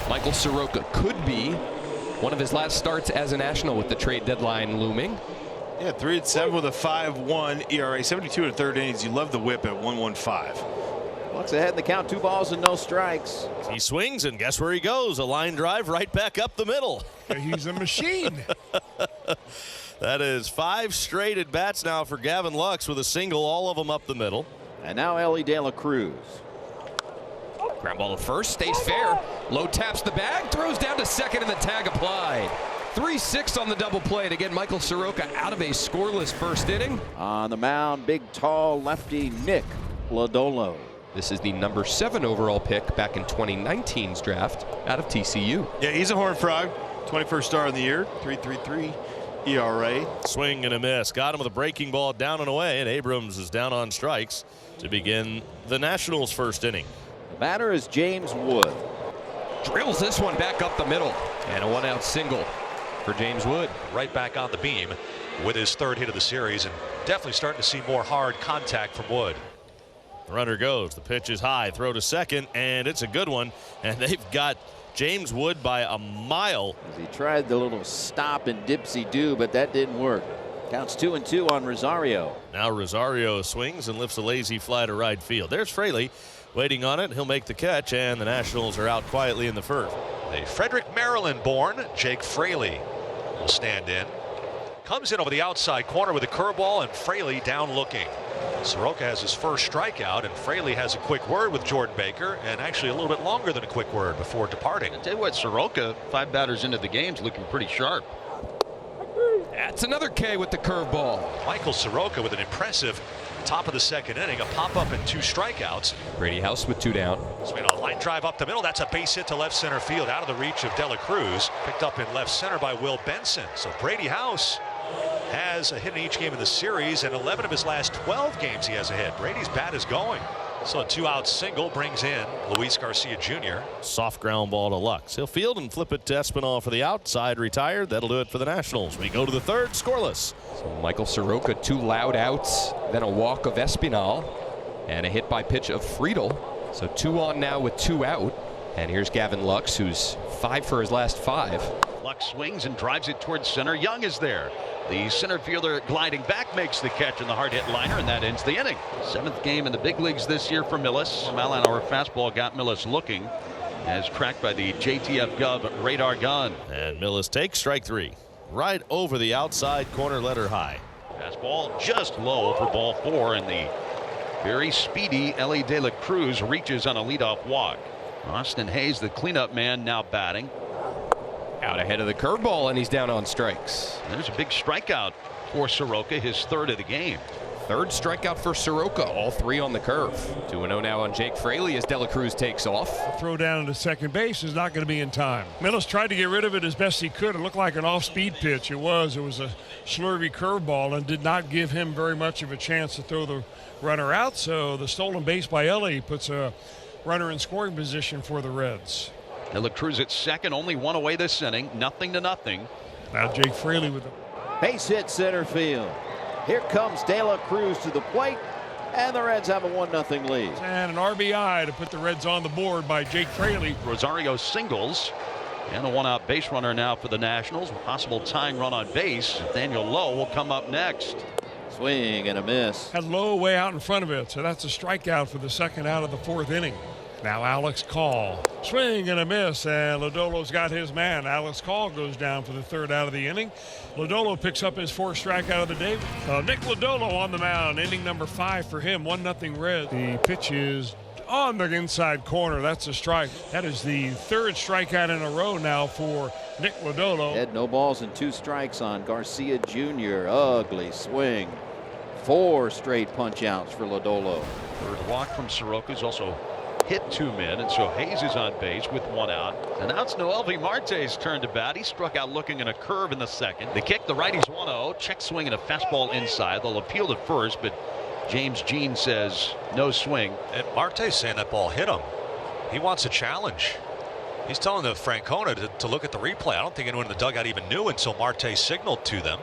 Michael Soroka could be one of his last starts as a National with the trade deadline looming. Yeah, 3-7 with a 5.1 ERA, 72 in the third innings. You love the whip at 1.15. Looks ahead in the count, 2 balls and no strikes. He swings, and guess where he goes? A line drive right back up the middle. He's a machine. That is 5 straight at bats now for Gavin Lux with a single, all of them up the middle. And now Ellie De La Cruz. Ground ball to first, stays fair. Low taps the bag, throws down to second, and the tag applied. 3-6 on the double play to get Michael Soroka out of a scoreless first inning. On the mound, big, tall lefty Nick Lodolo. This is the number 7 overall pick back in 2019's draft out of TCU. Yeah, he's a Horned Frog. 21st star of the year, 3.33 ERA. Swing and a miss. Got him with a breaking ball down and away, and Abrams is down on strikes to begin the Nationals' first inning. The batter is James Wood. Drills this one back up the middle, and a 1-out single for James Wood. Right back on the beam with his 3rd hit of the series, and definitely starting to see more hard contact from Wood. The runner goes. The pitch is high. Throw to second, and it's a good one. And they've got James Wood by a mile. He tried the little stop and dipsy-do, but that didn't work. Counts 2-2 on Rosario. Now Rosario swings and lifts a lazy fly to right field. There's Fraley waiting on it. He'll make the catch, and the Nationals are out quietly in the first. A Frederick, Maryland born Jake Fraley will stand in. Comes in over the outside corner with a curveball, and Fraley down looking. Soroka has his first strikeout, and Fraley has a quick word with Jordan Baker, and actually a little bit longer than a quick word before departing. I'll tell you what, Soroka, 5 batters into the game, is looking pretty sharp. That's another K with the curveball. Michael Soroka with an impressive top of the 2nd inning, a pop-up and 2 strikeouts. Brady House with 2 down. Swing a line drive up the middle. That's a base hit to left center field, out of the reach of De La Cruz. Picked up in left center by Will Benson. So Brady House has a hit in each game of the series, and 11 of his last 12 games he has a hit. Brady's bat is going. So a 2-out single brings in Luis Garcia Jr. Soft ground ball to Lux. He'll field and flip it to Espinal for the outside. Retired. That'll do it for the Nationals. We go to the 3rd, scoreless. So Michael Soroka, 2 loud outs, then a walk of Espinal, and a hit by pitch of Friedel. So 2 on now with 2 out. And here's Gavin Lux, who's 5 for his last 5. Lux swings and drives it towards center. Young is there. The center fielder gliding back makes the catch in the hard hit liner, and that ends the inning. 7th game in the big leagues this year for Millis. Mile-an-hour fastball got Millis looking, as cracked by the JTF Gov radar gun. And Millis takes strike 3. Right over the outside corner, letter high. Fastball just low for ball 4, and the very speedy Ellie De La Cruz reaches on a leadoff walk. Austin Hayes, the cleanup man, now batting. Out ahead of the curveball, and he's down on strikes. There's a big strikeout for Soroka, his 3rd of the game. 3rd strikeout for Soroka, all 3 on the curve. 2-0 now on Jake Fraley as De La Cruz takes off. Throw down to second base is not going to be in time. Millis tried to get rid of it as best he could. It looked like an off-speed pitch. It was a slurvy curveball and did not give him very much of a chance to throw the runner out. So the stolen base by Ellie puts a runner in scoring position for the Reds. De La Cruz at second, only 1 away this inning, 0-0. Now Jake Fraley with the Base hit center field. Here comes De La Cruz to the plate, and the Reds have a 1-0 lead. and an RBI to put the Reds on the board by Jake Fraley. Rosario singles, and a 1-out base runner now for the Nationals. Possible tying run on base. Daniel Lowe will come up next. Swing and a miss. Had Lowe way out in front of it, so that's a strikeout for the 2nd out of the 4th inning. Now Alex Call. Swing and a miss, and Lodolo's got his man. Alex Call goes down for the 3rd out of the inning. Lodolo picks up his 4th strikeout of the day. Nick Lodolo on the mound, inning number 5 for him, 1-0 Reds. The pitch is on the inside corner. That's a strike. That is the 3rd strikeout in a row now for Nick Lodolo. Had no balls and 2 strikes on Garcia Jr. Ugly swing. 4 straight punch outs for Lodolo. 3rd walk from Soroka is also hit 2 men, and so Hayes is on base with 1 out. And now it's Noelvi Marte's turn to bat. He struck out looking in a curve in the 2nd. The kick, the righties 1-0. Check swing and a fastball inside. They'll appeal to first, but James Jean says no swing. And Marte's saying that ball hit him. He wants a challenge. He's telling the Francona to look at the replay. I don't think anyone in the dugout even knew until Marte signaled to them.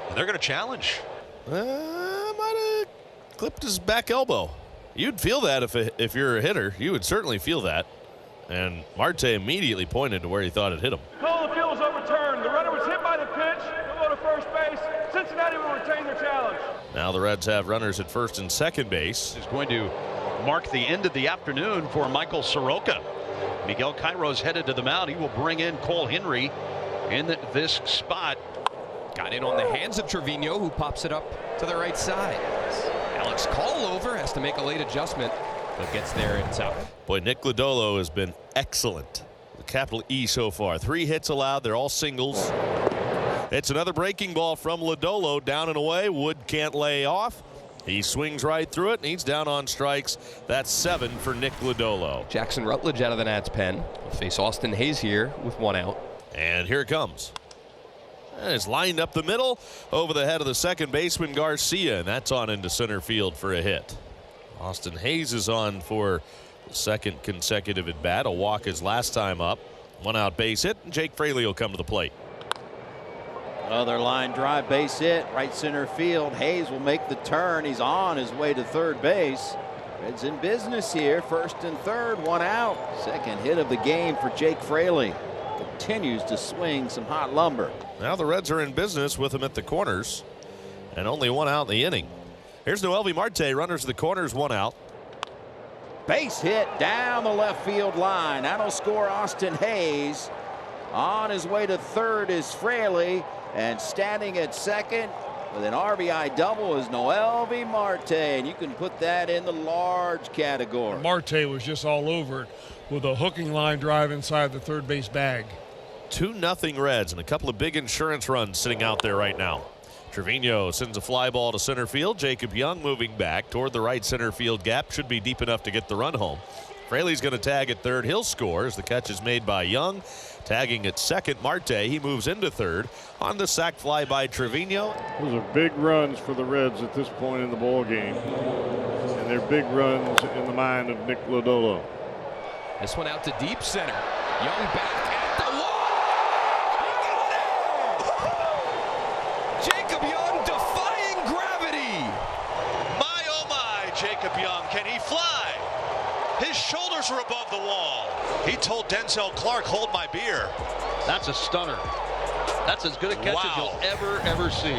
And they're going to challenge. Might have clipped his back elbow. You'd feel that if you're a hitter. You would certainly feel that. And Marte immediately pointed to where he thought it hit him. Call the field was overturned. The runner was hit by the pitch. He'll go to first base. Cincinnati will retain their challenge. Now the Reds have runners at first and second base. Is going to mark the end of the afternoon for Michael Soroka. Miguel Cairo's headed to the mound. He will bring in Cole Henry in this spot. Got in on the hands of Trevino, who pops it up to the right side. Alex Call over, has to make a late adjustment, but gets there in time. Boy, Nick Lodolo has been excellent. The capital E so far. 3 hits allowed. They're all singles. It's another breaking ball from Lodolo. Down and away. Wood can't lay off. He swings right through it, and he's down on strikes. That's 7 for Nick Lodolo. Jackson Rutledge out of the Nats pen. Will face Austin Hayes here with 1 out. And here it comes. And it's lined up the middle over the head of the second baseman Garcia, and that's on into center field for a hit. Austin Hayes is on for the second consecutive at bat. A walk his last time up. 1 out base hit, and Jake Fraley will come to the plate. Another line drive, base hit, right center field. Hayes will make the turn. He's on his way to third base. Reds in business here. First and third, 1 out. Second hit of the game for Jake Fraley. Continues to swing some hot lumber. Now the Reds are in business with him at the corners, and only 1 out in the inning. Here's Noelvi Marte, runners at the corners, 1 out. Base hit down the left field line. That'll score Austin Hayes. On his way to third is Fraley, and standing at second with an RBI double is Noelvi Marte, and you can put that in the large category. Marte was just all over it with a hooking line drive inside the third base bag. 2-0 Reds, and a couple of big insurance runs sitting out there right now. Trevino sends a fly ball to center field. Jacob Young moving back toward the right center field gap. Should be deep enough to get the run home. Fraley's going to tag at third. He'll score as the catch is made by Young. Tagging at second, Marte. He moves into third on the sac fly by Trevino. Those are big runs for the Reds at this point in the ball game, and they're big runs in the mind of Nick Lodolo. This one out to deep center. Young back at the wall. Jacob Young defying gravity. My, oh my, Jacob Young. Can he fly? His shoulders are above the wall. He told Denzel Clark, hold my beer. That's a stunner. That's as good a catch as you'll ever see.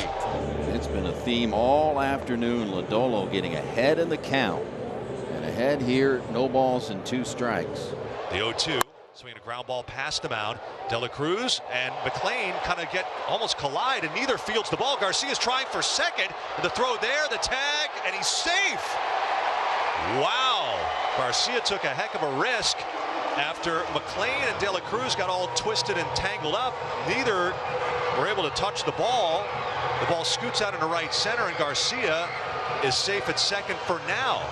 It's been a theme all afternoon. Lodolo getting ahead in the count. And ahead here, no balls and 2 strikes. The 0-2, swinging a ground ball past the mound. De La Cruz and McLean kind of almost collide, and neither fields the ball. Garcia's trying for second. The throw there, the tag, and he's safe. Wow. Garcia took a heck of a risk after McLean and De La Cruz got all twisted and tangled up. Neither were able to touch the ball. The ball scoots out into right center, and Garcia is safe at second for now.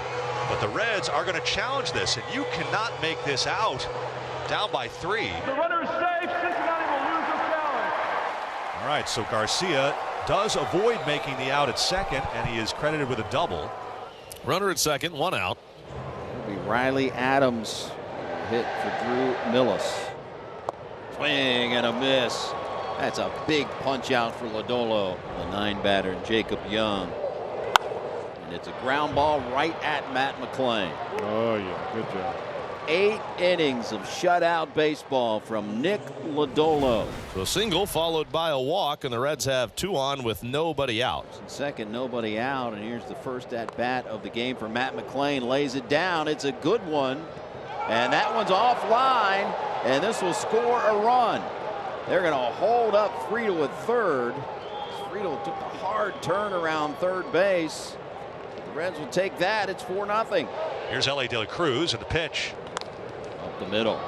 But the Reds are going to challenge this, and you cannot make this out. Down by 3. The runner is safe. Cincinnati will lose this challenge. All right, so Garcia does avoid making the out at second, and he is credited with a double. Runner at second, 1 out. It'll be Riley Adams hit for Drew Millis. Swing and a miss. That's a big punch out for Lodolo. The 9-batter Jacob Young. And it's a ground ball right at Matt McLean. Oh yeah, good job. 8 innings of shutout baseball from Nick Lodolo. So a single followed by a walk, and the Reds have 2 on with nobody out. Second, nobody out, and here's the first at bat of the game for Matt McLean. Lays it down. It's a good one, and that one's offline, and this will score a run. They're going to hold up Friedel at third. Friedel took a hard turn around third base. The Reds will take that. It's 4-0. Here's L.A. De La Cruz and the pitch. Up the middle.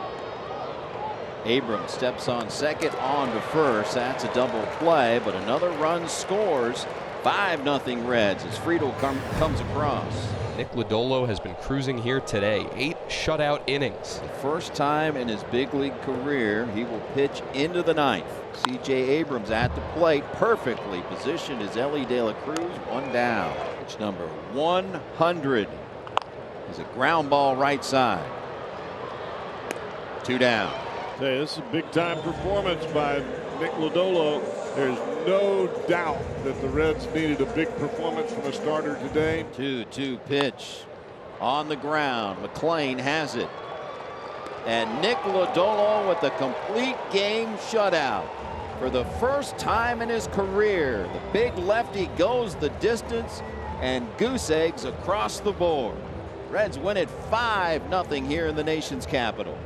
Abrams steps on second, on to first. That's a double play, but another run scores. 5-0 Reds as Friedel comes across. Nick Lodolo has been cruising here today. 8 shutout innings. The first time in his big league career, he will pitch into the 9th. C.J. Abrams at the plate, perfectly positioned as Ellie De La Cruz, 1 down. Pitch number 100 is a ground ball right side. 2 down. Hey, this is a big time performance by Nick Lodolo. There's no doubt that the Reds needed a big performance from a starter today. 2-2 pitch on the ground. McLean has it. And Nick Lodolo with the complete game shutout. For the first time in his career, the big lefty goes the distance and goose eggs across the board. Reds win it 5-0 here in the nation's capital.